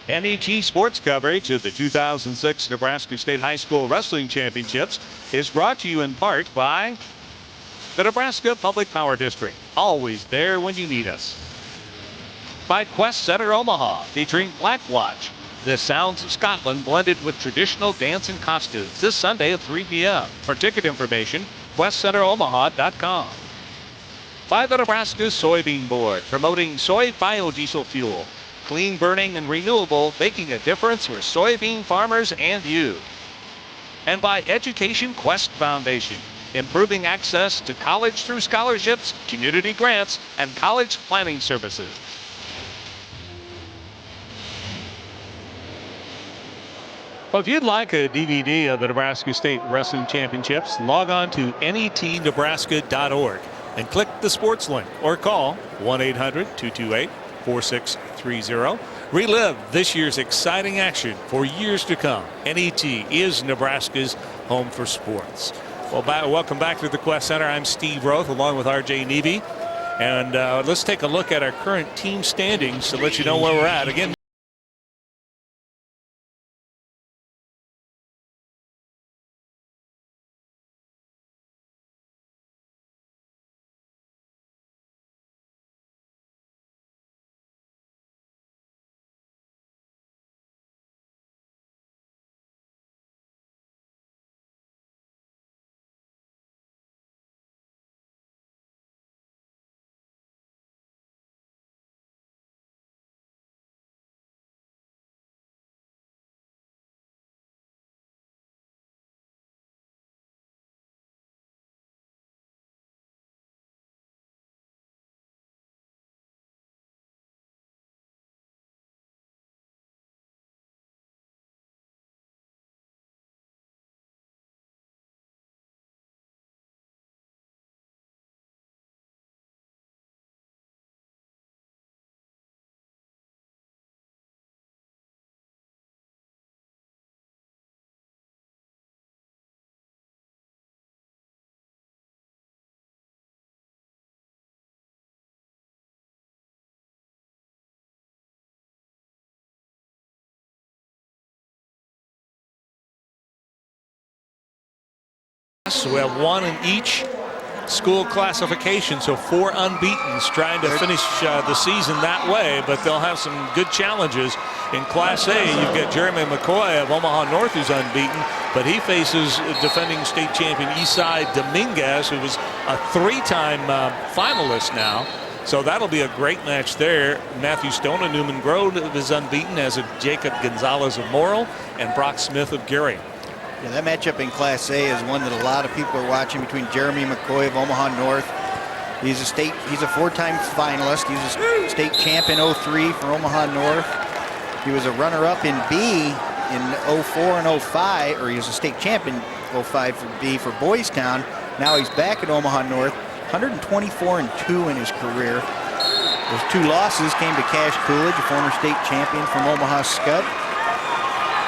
NET Sports coverage of the 2006 Nebraska State High School Wrestling Championships is brought to you in part by the Nebraska Public Power District, always there when you need us. By Quest Center Omaha, featuring Black Watch, the sounds of Scotland blended with traditional dance and costumes, this Sunday at 3 p.m. For ticket information, questcenteromaha.com. By the Nebraska Soybean Board, promoting soy biodiesel fuel. Clean burning and renewable, making a difference for soybean farmers and you. And by Education Quest Foundation, improving access to college through scholarships, community grants, and college planning services. Well, if you'd like a DVD of the Nebraska State Wrestling Championships, log on to netnebraska.org and click the sports link or call 1-800-228-4630. Relive this year's exciting action for years to come. NET is Nebraska's home for sports. Well, welcome back to the Quest Center. I'm Steve Roth along with RJ Nevy. And let's take a look at our current team standings to let you know where we're at. Again, so we have one in each school classification, so 4 unbeatens trying to finish the season that way, but they'll have some good challenges. In Class A, you've got Jeremy McCoy of Omaha North, who's unbeaten, but he faces defending state champion Esai Dominguez, who was a 3-time finalist now. So that'll be a great match there. Matthew Stone of Newman Grove is unbeaten, as of Jacob Gonzales of Morrill and Brock Smith of Gering. Yeah, that matchup in Class A is one that a lot of people are watching between Jeremy McCoy of Omaha North. He's a 4-time finalist. He's a state champ in 03 for Omaha North. He was a runner-up in B in 04 and 05, or he was a state champ in 05 for B for Boys Town. Now he's back at Omaha North, 124-2 in his career. Those 2 losses came to Cash Coolidge, a former state champion from Omaha Scud.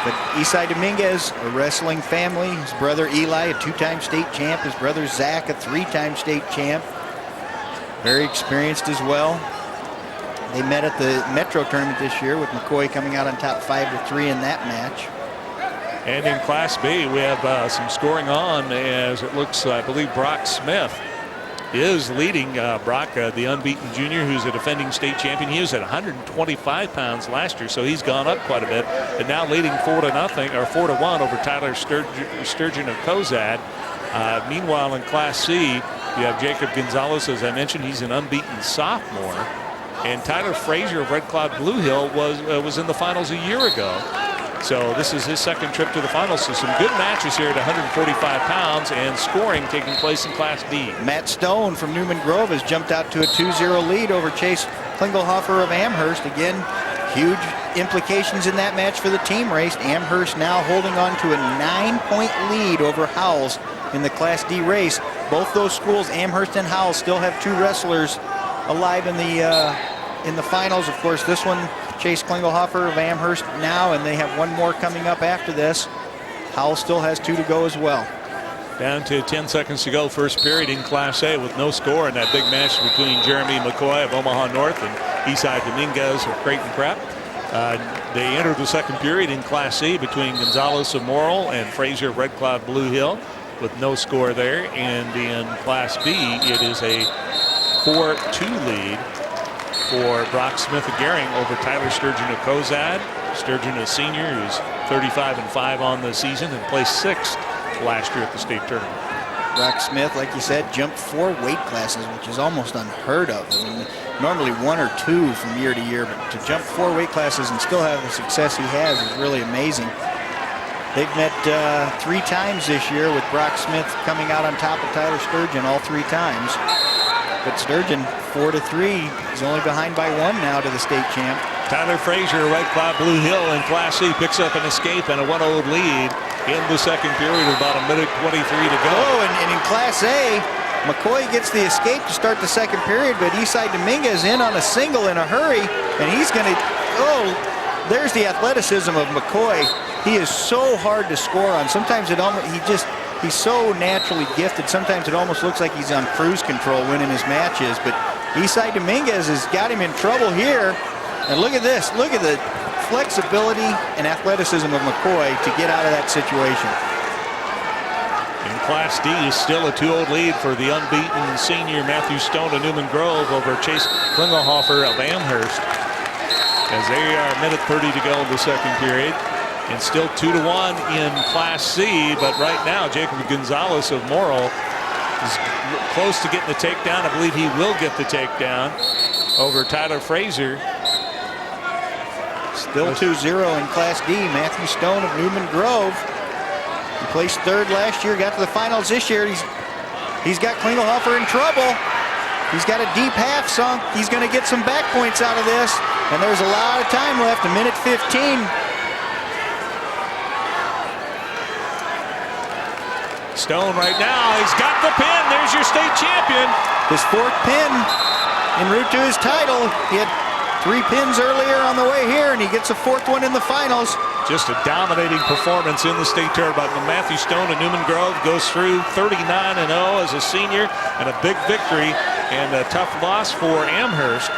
But Esai Dominguez, a wrestling family. His brother Eli, a 2-time state champ. His brother Zach, a 3-time state champ. Very experienced as well. They met at the Metro tournament this year, with McCoy coming out on top 5-3 in that match. And in Class B, we have some scoring on, as it looks, I believe Brock Smith is leading. Brock, the unbeaten junior, who's a defending state champion. He was at 125 pounds last year, so he's gone up quite a bit, and now leading 4-1 over Tyler Sturgeon of Cozad. Meanwhile, in Class C, you have Jacob Gonzales, as I mentioned. He's an unbeaten sophomore, and Tyler Fraser of Red Cloud Blue Hill was in the finals a year ago. So this is his second trip to the finals. So some good matches here at 145 pounds, and scoring taking place in Class D. Matt Stone from Newman Grove has jumped out to a 2-0 lead over Chase Klingelhoefer of Amherst. Again, huge implications in that match for the team race. Amherst now holding on to a 9-point lead over Howells in the Class D race. Both those schools, Amherst and Howells, still have 2 wrestlers alive in the finals. Of course, this one, Chase Klingelhoefer of Amherst now, and they have 1 more coming up after this. Howell still has 2 to go as well. Down to 10 seconds to go, first period in Class A, with no score in that big match between Jeremy McCoy of Omaha North and Esai Dominguez of Creighton Prep. They enter the second period in Class C between Gonzales of Morrill and Fraser of Red Cloud Blue Hill with no score there. And in Class B, it is a 4-2 lead for Brock Smith of Gering over Tyler Sturgeon of Cozad. Sturgeon, a senior who's 35-5 on the season and placed 6th last year at the state tournament. Brock Smith, like you said, jumped 4 weight classes, which is almost unheard of. I mean, normally 1 or 2 from year to year, but to jump 4 weight classes and still have the success he has is really amazing. They've met 3 times this year, with Brock Smith coming out on top of Tyler Sturgeon all 3 times. But Sturgeon 4-3. He's only behind by 1 now to the state champ. Tyler Fraser, Red Cloud Blue Hill in Class C, picks up an escape and a 1-0 lead in the second period with about 1:23 to go. Oh, and in Class A, McCoy gets the escape to start the second period, but Esai Dominguez in on a single in a hurry, and he's going to, there's the athleticism of McCoy. He is so hard to score on. Sometimes it almost, he's so naturally gifted. Sometimes it almost looks like he's on cruise control winning his matches, but Esai Dominguez has got him in trouble here. And look at this. Look at the flexibility and athleticism of McCoy to get out of that situation. In Class D is still a 2-0 lead for the unbeaten senior Matthew Stone of Newman Grove over Chase Klingelhoefer of Amherst, as they are 1:30 to go in the second period. And still 2-1 in Class C, but right now Jacob Gonzales of Morrill is close to getting the takedown. I believe he will get the takedown over Tyler Fraser. Still 2-0 in Class D. Matthew Stone of Newman Grove. He placed 3rd last year, got to the finals this year. He's got Klingelhoefer in trouble. He's got a deep half sunk. He's going to get some back points out of this. And there's a lot of time left, 1:15. Stone right now, he's got the pin. There's your state champion. His 4th pin en route to his title. He had 3 pins earlier on the way here, and he gets a 4th one in the finals. Just a dominating performance in the state tournament. Matthew Stone of Newman Grove goes through 39-0 as a senior, and a big victory and a tough loss for Amherst,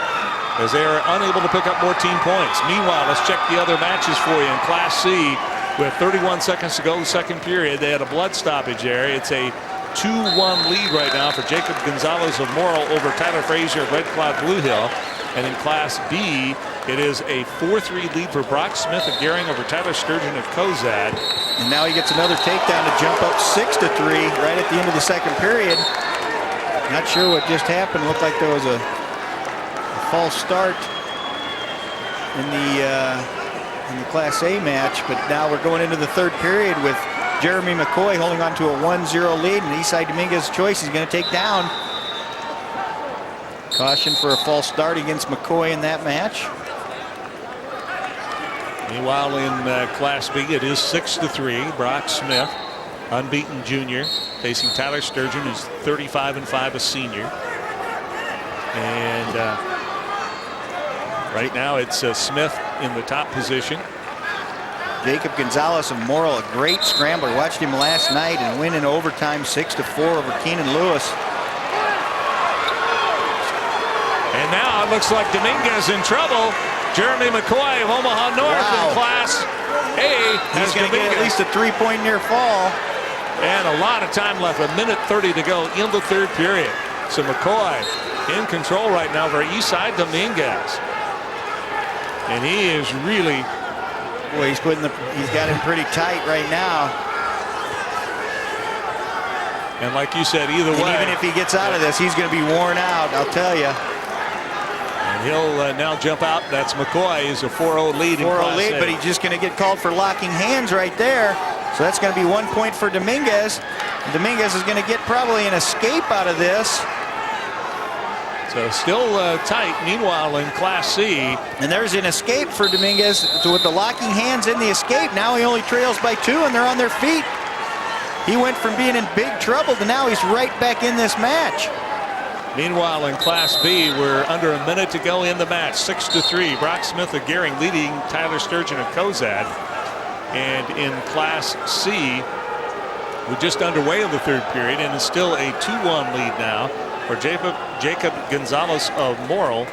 as they are unable to pick up more team points. Meanwhile, let's check the other matches for you in Class C. With 31 seconds to go in the second period, they had a blood stoppage there. It's a 2-1 lead right now for Jacob Gonzales of Morrill over Tyler Fraser of Red Cloud Blue Hill. And in Class B, it is a 4-3 lead for Brock Smith of Gering over Tyler Sturgeon of Cozad. And now he gets another takedown to jump up 6-3 right at the end of the second period. Not sure what just happened. Looked like there was a false start in the Class A match, but now we're going into the third period with Jeremy McCoy holding on to a 1-0 lead, and Esai Dominguez's choice he's going to take down. Caution for a false start against McCoy in that match. Meanwhile, in Class B, it is 6-3. Brock Smith, unbeaten junior, facing Tyler Sturgeon, who's 35-5, a senior. And right now it's Smith in the top position. Jacob Gonzales of Morrill, a great scrambler. Watched him last night and win in overtime 6-4 over Keenan Lewis. And now it looks like Dominguez in trouble. Jeremy McCoy of Omaha North in Class A. He's going to get at least a 3-point near fall. And a lot of time left, 1:30 to go in the third period. So McCoy in control right now for Esai Dominguez. And he is really, well, he's got him pretty tight right now. And like you said, either way, even if he gets out of this, he's going to be worn out, I'll tell you. And he'll now jump out. That's McCoy. Is a 4-0 lead. 4-0 lead, but he's just going to get called for locking hands right there. So that's going to be 1 point for Dominguez. And Dominguez is going to get probably an escape out of this. So still tight. Meanwhile, in Class C. And there's an escape for Dominguez. So with the locking hands in the escape, now he only trails by 2 and they're on their feet. He went from being in big trouble to now he's right back in this match. Meanwhile, in Class B, we're under a minute to go in the match. 6-3. Brock Smith of Gering leading Tyler Sturgeon of Cozad. And in Class C, we're just underway in the third period, and it's still a 2-1 lead now for Jacob Gonzales of Morrill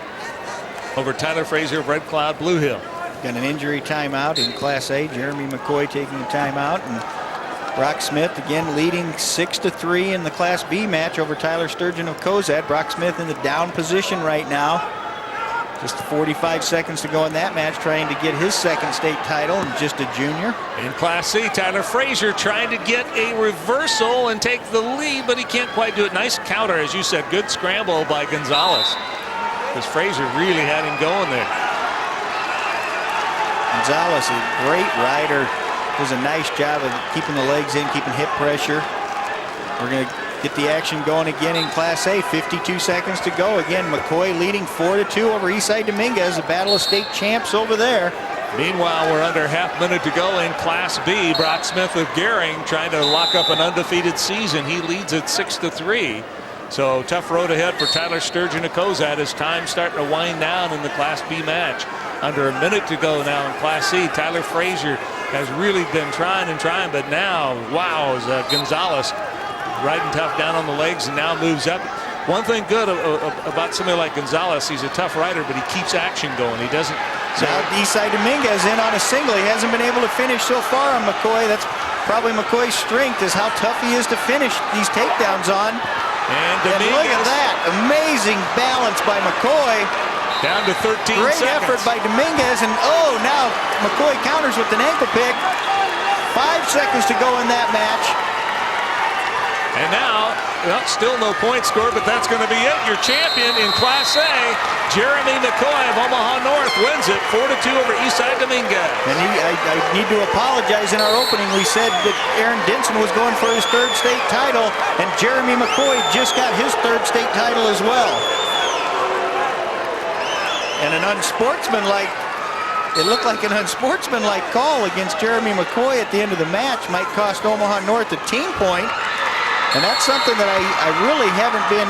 over Tyler Fraser of Red Cloud Blue Hill. Got an injury timeout in Class A. Jeremy McCoy taking a timeout, and Brock Smith again leading 6-3 in the Class B match over Tyler Sturgeon of Cozad. Brock Smith in the down position right now. Just 45 seconds to go in that match, trying to get his second state title, and just a junior. In Class C, Tyler Fraser trying to get a reversal and take the lead, but he can't quite do it. Nice counter, as you said. Good scramble by Gonzales, because Fraser really had him going there. Gonzales, a great rider, does a nice job of keeping the legs in, keeping hip pressure. We're going to get the action going again in Class A. 52 seconds to go. Again, McCoy leading 4-2 over Esai Dominguez, a battle of state champs over there. Meanwhile, we're under half minute to go in Class B. Brock Smith of Gering trying to lock up an undefeated season. He leads at 6-3. So tough road ahead for Tyler Sturgeon of Cozad as time starting to wind down in the Class B match. Under a minute to go now in Class C. Tyler Fraser has really been trying and trying, but now, wow, is Gonzales riding tough down on the legs and now moves up. One thing good about somebody like Gonzales, he's a tough rider, but he keeps action going. He doesn't. So now Esai Dominguez in on a single. He hasn't been able to finish so far on McCoy. That's probably McCoy's strength, is how tough he is to finish these takedowns on. And look at that, amazing balance by McCoy. Down to 13 Great seconds. effort by Dominguez, and oh, now McCoy counters with an ankle pick. 5 seconds to go in that match. And now, well, still no point scored, but that's going to be it. Your champion in Class A, Jeremy McCoy of Omaha North, wins it 4-2 over Esai Dominguez. And I need to apologize. In our opening, we said that Aaron Denson was going for his 3rd state title, and Jeremy McCoy just got his 3rd state title as well. And an unsportsmanlike, it looked like an unsportsmanlike call against Jeremy McCoy at the end of the match. Might cost Omaha North a team point. And that's something that I really haven't been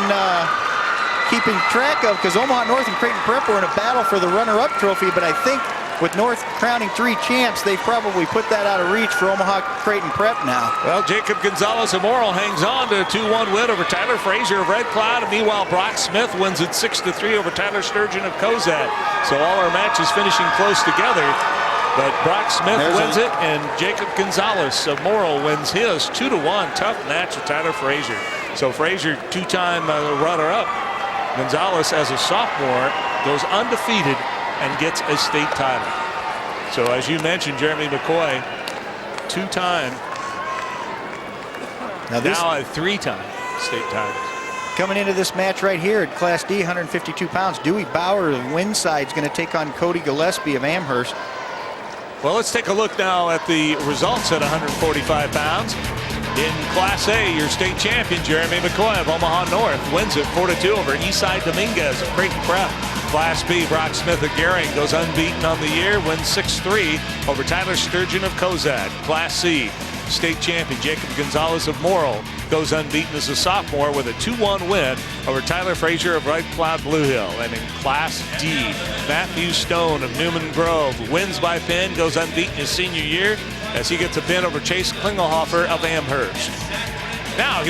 keeping track of, because Omaha North and Creighton Prep were in a battle for the runner-up trophy, but I think with North crowning 3 champs, they've probably put that out of reach for Omaha Creighton Prep now. Well, Jacob Gonzales of Morrill hangs on to a 2-1 win over Tyler Fraser of Red Cloud. And meanwhile, Brock Smith wins it 6-3 over Tyler Sturgeon of Cozad. So all our matches finishing close together. But Brock Smith wins it, and Jacob Gonzales of Morrill wins his 2-1. Tough match with Tyler Fraser. So Fraser, 2-time runner-up. Gonzales, as a sophomore, goes undefeated and gets a state title. So as you mentioned, Jeremy McCoy, 2-time, now a 3-time state titles. Coming into this match right here at Class D, 152 pounds, Dewey Bauer of Winside is going to take on Cody Gillespie of Amherst. Well, let's take a look now at the results at 145 pounds. In Class A, your state champion, Jeremy McCoy of Omaha North, wins it 4-2 over Esai Dominguez of Creighton Prep. Class B, Brock Smith of Gering goes unbeaten on the year, wins 6-3 over Tyler Sturgeon of Cozad. Class C, state champion Jacob Gonzales of Morrill goes unbeaten as a sophomore with a 2-1 win over Tyler Fraser of Red Cloud Blue Hill. And in Class D, Matthew Stone of Newman Grove wins by pin, goes unbeaten his senior year as he gets a pin over Chase Klingelhoefer of Amherst. Now